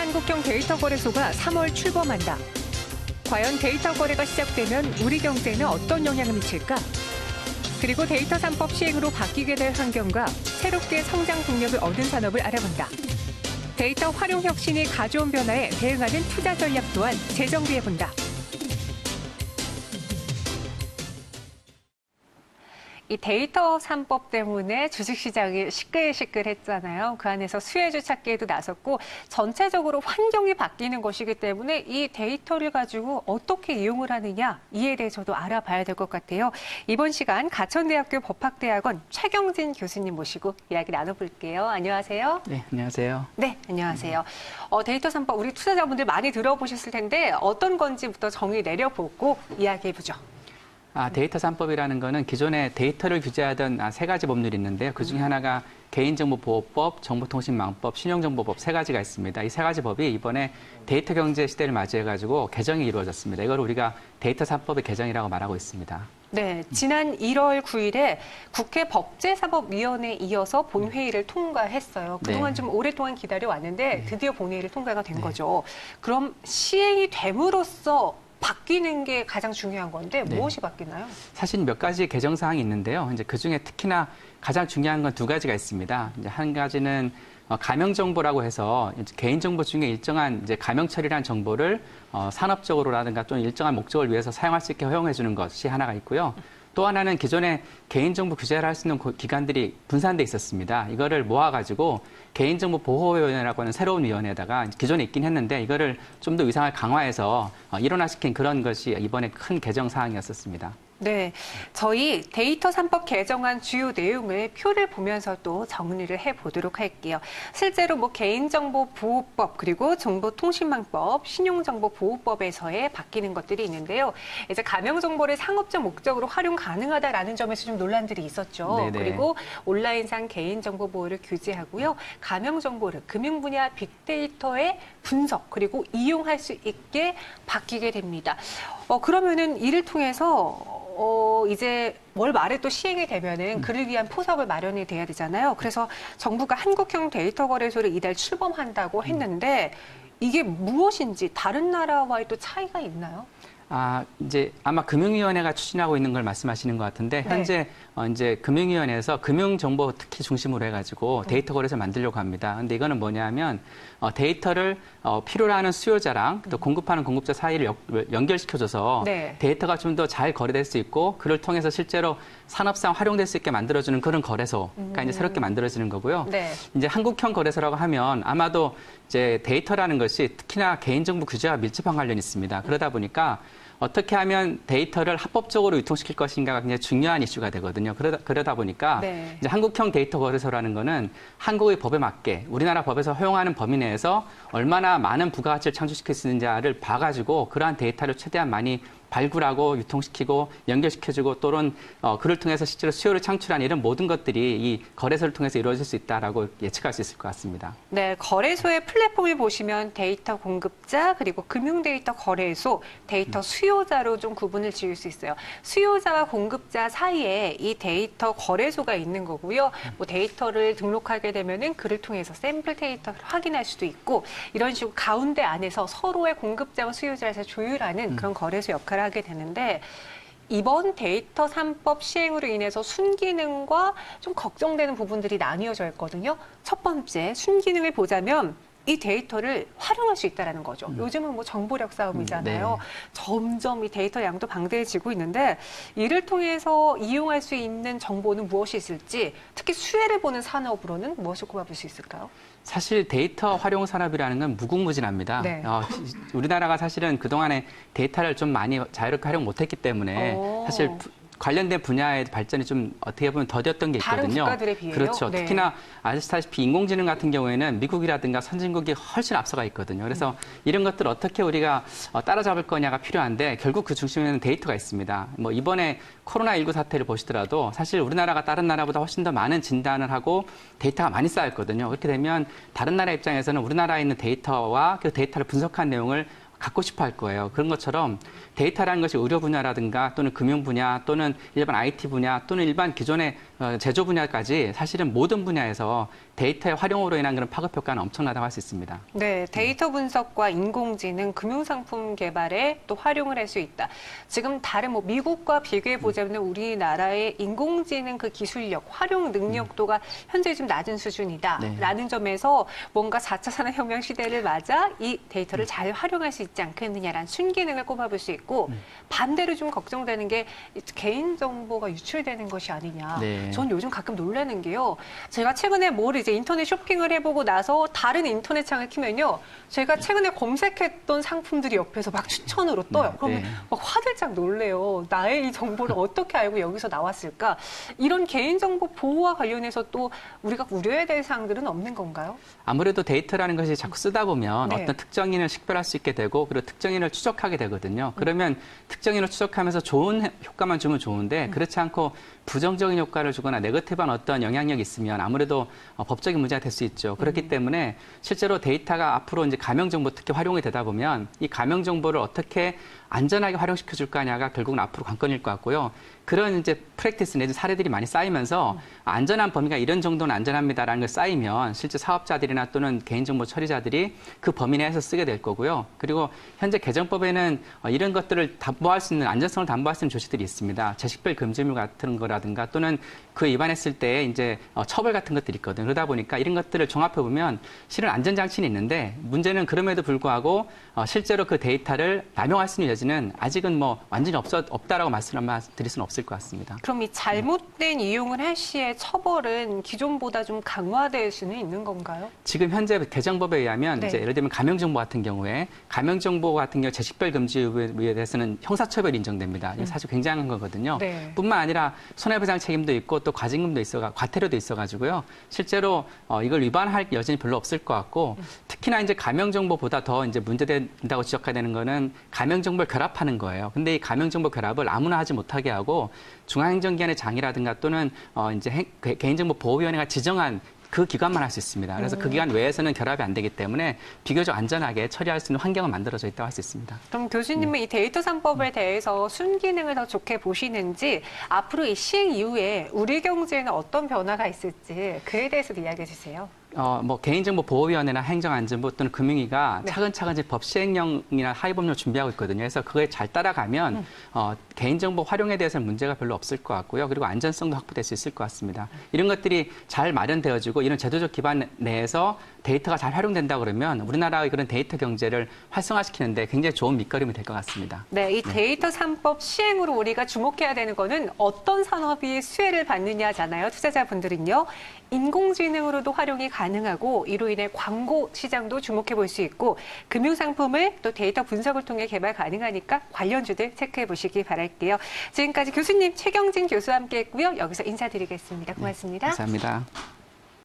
한국형 데이터 거래소가 3월 출범한다. 과연 데이터 거래가 시작되면 우리 경제에는 어떤 영향을 미칠까? 그리고 데이터 3법 시행으로 바뀌게 될 환경과 새롭게 성장 동력을 얻은 산업을 알아본다. 데이터 활용 혁신이 가져온 변화에 대응하는 투자 전략 또한 재정비해본다. 이 데이터 3법 때문에 주식시장이 시끌시끌했잖아요. 그 안에서 수혜주 찾기에도 나섰고 전체적으로 환경이 바뀌는 것이기 때문에 이 데이터를 가지고 어떻게 이용을 하느냐 이에 대해서도 알아봐야 될 것 같아요. 이번 시간 가천대학교 법학대학원 최경진 교수님 모시고 이야기 나눠볼게요. 안녕하세요. 네, 안녕하세요. 네, 안녕하세요. 데이터 3법 우리 투자자분들 많이 들어보셨을 텐데 어떤 건지부터 정의 내려보고 이야기해보죠. 데이터 3법이라는 거는 기존에 데이터를 규제하던 세 가지 법률이 있는데요. 그중에 하나가 개인정보보호법, 정보통신망법, 신용정보법 세 가지가 있습니다. 이 세 가지 법이 이번에 데이터 경제 시대를 맞이해가지고 개정이 이루어졌습니다. 이걸 우리가 데이터 3법의 개정이라고 말하고 있습니다. 네, 지난 1월 9일에 국회 법제사법위원회에 이어서 본회의를 통과했어요. 그동안 좀 오랫동안 기다려왔는데 드디어 본회의를 통과가 된 거죠. 그럼 시행이 됨으로써 바뀌는 게 가장 중요한 건데 무엇이 바뀌나요? 사실 몇 가지 개정 사항이 있는데요. 이제 그 중에 특히나 가장 중요한 건 두 가지가 있습니다. 이제 한 가지는 가명 정보라고 해서 개인 정보 중에 일정한 이제 가명 처리한 정보를 산업적으로라든가 또 일정한 목적을 위해서 사용할 수 있게 허용해 주는 것이 하나가 있고요. 또 하나는 기존에 개인정보 규제를 할 수 있는 기관들이 분산돼 있었습니다. 이거를 모아가지고 개인정보보호위원회라고 하는 새로운 위원회에다가 기존에 있긴 했는데 이거를 좀 더 위상을 강화해서 일원화시킨 그런 것이 이번에 큰 개정 사항이었었습니다. 네, 저희 데이터 3법 개정안 주요 내용을 표를 보면서 또 정리를 해보도록 할게요. 실제로 개인정보보호법 그리고 정보통신망법, 신용정보보호법에서의 바뀌는 것들이 있는데요. 이제 가명정보를 상업적 목적으로 활용 가능하다라는 점에서 좀 논란들이 있었죠. 네네. 그리고 온라인상 개인정보 보호를 규제하고요. 가명정보를 금융 분야 빅데이터의 분석 그리고 이용할 수 있게 바뀌게 됩니다. 그러면은 이를 통해서 이제 월 말에 또 시행이 되면은 그를 위한 포석을 마련이 돼야 되잖아요. 그래서 정부가 한국형 데이터 거래소를 이달 출범한다고 했는데 이게 무엇인지 다른 나라와의 또 차이가 있나요? 이제 아마 금융위원회가 추진하고 있는 걸 말씀하시는 것 같은데 현재 이제 금융위원회에서 금융정보 특히 중심으로 해가지고 데이터 거래소 만들려고 합니다. 근데 이거는 뭐냐면 데이터를 필요로 하는 수요자랑 또 공급하는 공급자 사이를 연결시켜줘서 데이터가 좀 더 잘 거래될 수 있고 그를 통해서 실제로 산업상 활용될 수 있게 만들어주는 그런 거래소가 이제 새롭게 만들어지는 거고요. 이제 한국형 거래소라고 하면 아마도 이제 데이터라는 것이 특히나 개인정보 규제와 밀접한 관련이 있습니다. 그러다 보니까 어떻게 하면 데이터를 합법적으로 유통시킬 것인가가 굉장히 중요한 이슈가 되거든요. 그러다 보니까 이제 한국형 데이터 거래소라는 거는 한국의 법에 맞게 우리나라 법에서 허용하는 범위 내에서 얼마나 많은 부가가치를 창출시킬 수 있는지를 봐가지고 그러한 데이터를 최대한 많이 발굴하고 유통시키고 연결시켜주고 또는 그를 통해서 실제로 수요를 창출하는 이런 모든 것들이 이 거래소를 통해서 이루어질 수 있다라고 예측할 수 있을 것 같습니다. 네, 거래소의 플랫폼을 보시면 데이터 공급자 그리고 금융 데이터 거래소, 데이터 수요자로 좀 구분을 지을 수 있어요. 수요자와 공급자 사이에 이 데이터 거래소가 있는 거고요. 데이터를 등록하게 되면은 그를 통해서 샘플 데이터를 확인할 수도 있고 이런 식으로 가운데 안에서 서로의 공급자와 수요자에서 조율하는 그런 거래소 역할을 하게 되는데 이번 데이터 3법 시행으로 인해서 순기능과 좀 걱정되는 부분들이 나뉘어져 있거든요. 첫 번째, 순기능을 보자면 이 데이터를 활용할 수 있다는 거죠. 요즘은 정보력 싸움이잖아요. 점점 이 데이터 양도 방대해지고 있는데 이를 통해서 이용할 수 있는 정보는 무엇이 있을지 특히 수혜를 보는 산업으로는 무엇을 꼽아볼 수 있을까요? 사실 데이터 활용 산업이라는 건 무궁무진합니다. 우리나라가 사실은 그동안에 데이터를 좀 많이 자유롭게 활용 못했기 때문에 사실 관련된 분야의 발전이 좀 어떻게 보면 더뎠던 게 있거든요. 다른 국가들에 비해요? 그렇죠. 특히나 아시다시피 인공지능 같은 경우에는 미국이라든가 선진국이 훨씬 앞서가 있거든요. 그래서 이런 것들 어떻게 우리가 따라잡을 거냐가 필요한데 결국 그 중심에는 데이터가 있습니다. 이번에 코로나19 사태를 보시더라도 사실 우리나라가 다른 나라보다 훨씬 더 많은 진단을 하고 데이터가 많이 쌓였거든요. 그렇게 되면 다른 나라 입장에서는 우리나라에 있는 데이터와 그 데이터를 분석한 내용을 갖고 싶어 할 거예요. 그런 것처럼 데이터라는 것이 의료 분야라든가 또는 금융 분야 또는 일반 IT 분야 또는 일반 기존의 제조 분야까지 사실은 모든 분야에서 데이터의 활용으로 인한 그런 파급 효과는 엄청나다고 할 수 있습니다. 네, 데이터 분석과 인공지능, 금융상품 개발에 또 활용을 할 수 있다. 지금 다른 뭐 미국과 비교해 보자면 우리나라의 인공지능 그 기술력, 활용 능력도가 현재 좀 낮은 수준이다라는 네. 점에서 뭔가 4차 산업혁명 시대를 맞아 이 데이터를 잘 활용할 수 있지 않겠느냐라는 순기능을 꼽아볼 수 있고 반대로 좀 걱정되는 게 개인정보가 유출되는 것이 아니냐. 네. 전 요즘 가끔 놀라는 게요. 제가 최근에 뭘 이제 인터넷 쇼핑을 해보고 나서 다른 인터넷 창을 키면요. 제가 최근에 검색했던 상품들이 옆에서 막 추천으로 떠요. 네, 그러면 네. 막 화들짝 놀래요. 나의 이 정보를 어떻게 알고 여기서 나왔을까? 이런 개인정보 보호와 관련해서 또 우리가 우려해야 될 사항들은 없는 건가요? 아무래도 데이터라는 것이 자꾸 쓰다 보면 네. 어떤 특정인을 식별할 수 있게 되고 그리고 특정인을 추적하게 되거든요. 그러면 특정인을 추적하면서 좋은 효과만 주면 좋은데 그렇지 않고 부정적인 효과를 주거나 네거티브한 어떤 영향력이 있으면 아무래도 법적인 문제가 될 수 있죠. 그렇기 때문에 실제로 데이터가 앞으로 이제 가명정보 특히 활용이 되다 보면 이 가명정보를 어떻게 안전하게 활용시켜 줄 거냐가 결국은 앞으로 관건일 것 같고요. 그런 이제 프랙티스 내지 사례들이 많이 쌓이면서 안전한 범위가 이런 정도는 안전합니다라는 걸 쌓이면 실제 사업자들이나 또는 개인정보 처리자들이 그 범위 내에서 쓰게 될 거고요. 그리고 현재 개정법에는 이런 것들을 담보할 수 있는 안전성을 담보할 수 있는 조치들이 있습니다. 제식별 금지물 같은 거라든가 또는 그 위반했을 때 이제 처벌 같은 것들이 있거든요. 그러다 보니까 이런 것들을 종합해 보면 실은 안전장치는 있는데 문제는 그럼에도 불구하고 실제로 그 데이터를 남용할 수 있는 여지는 아직은 뭐 완전히 없다라고 말씀드릴 수는 없을 것 같습니다. 그럼 이 잘못된 이용을 할 시에 처벌은 기존보다 좀 강화될 수는 있는 건가요? 지금 현재 개정법에 의하면 네. 이제 예를 들면 가명정보 같은 경우에 가명정보 같은 경우 제식별 금지에 대해서는 형사처벌이 인정됩니다. 이게 사실 굉장한 거거든요. 네. 뿐만 아니라 손해배상 책임도 있고 또 과징금도 과태료도 있어가지고요. 실제로 이걸 위반할 여지는 별로 없을 것 같고 특히나 이제 가명정보보다 더 이제 문제된다고 지적되는 거는 가명정보를 결합하는 거예요. 근데 이 가명정보 결합을 아무나 하지 못하게 하고 중앙행정기관의 장이라든가 또는 이제 개인정보 보호위원회가 지정한 그 기관만 할 수 있습니다. 그래서 그 기관 외에서는 결합이 안 되기 때문에 비교적 안전하게 처리할 수 있는 환경은 만들어져 있다고 할 수 있습니다. 그럼 교수님은 이 데이터 3법에 대해서 순기능을 더 좋게 보시는지 앞으로 이 시행 이후에 우리 경제에는 어떤 변화가 있을지 그에 대해서도 이야기해 주세요. 뭐 개인정보 보호위원회나 행정안전부 또는 금융위가 네. 차근차근 이제 법 시행령이나 하위법령을 준비하고 있거든요. 그래서 그거에 잘 따라가면 개인정보 활용에 대해서는 문제가 별로 없을 것 같고요. 그리고 안전성도 확보될 수 있을 것 같습니다. 이런 것들이 잘 마련되어지고 이런 제도적 기반 내에서 데이터가 잘 활용된다 그러면 우리나라의 그런 데이터 경제를 활성화시키는데 굉장히 좋은 밑거름이 될 것 같습니다. 네, 이 데이터 3법 시행으로 우리가 주목해야 되는 거는 어떤 산업이 수혜를 받느냐잖아요. 투자자분들은요. 인공지능으로도 활용이 가능하고 이로 인해 광고 시장도 주목해 볼 수 있고 금융상품을 또 데이터 분석을 통해 개발 가능하니까 관련주들 체크해 보시기 바랄게요. 지금까지 교수님 최경진 교수와 함께 했고요. 여기서 인사드리겠습니다. 고맙습니다. 감사합니다.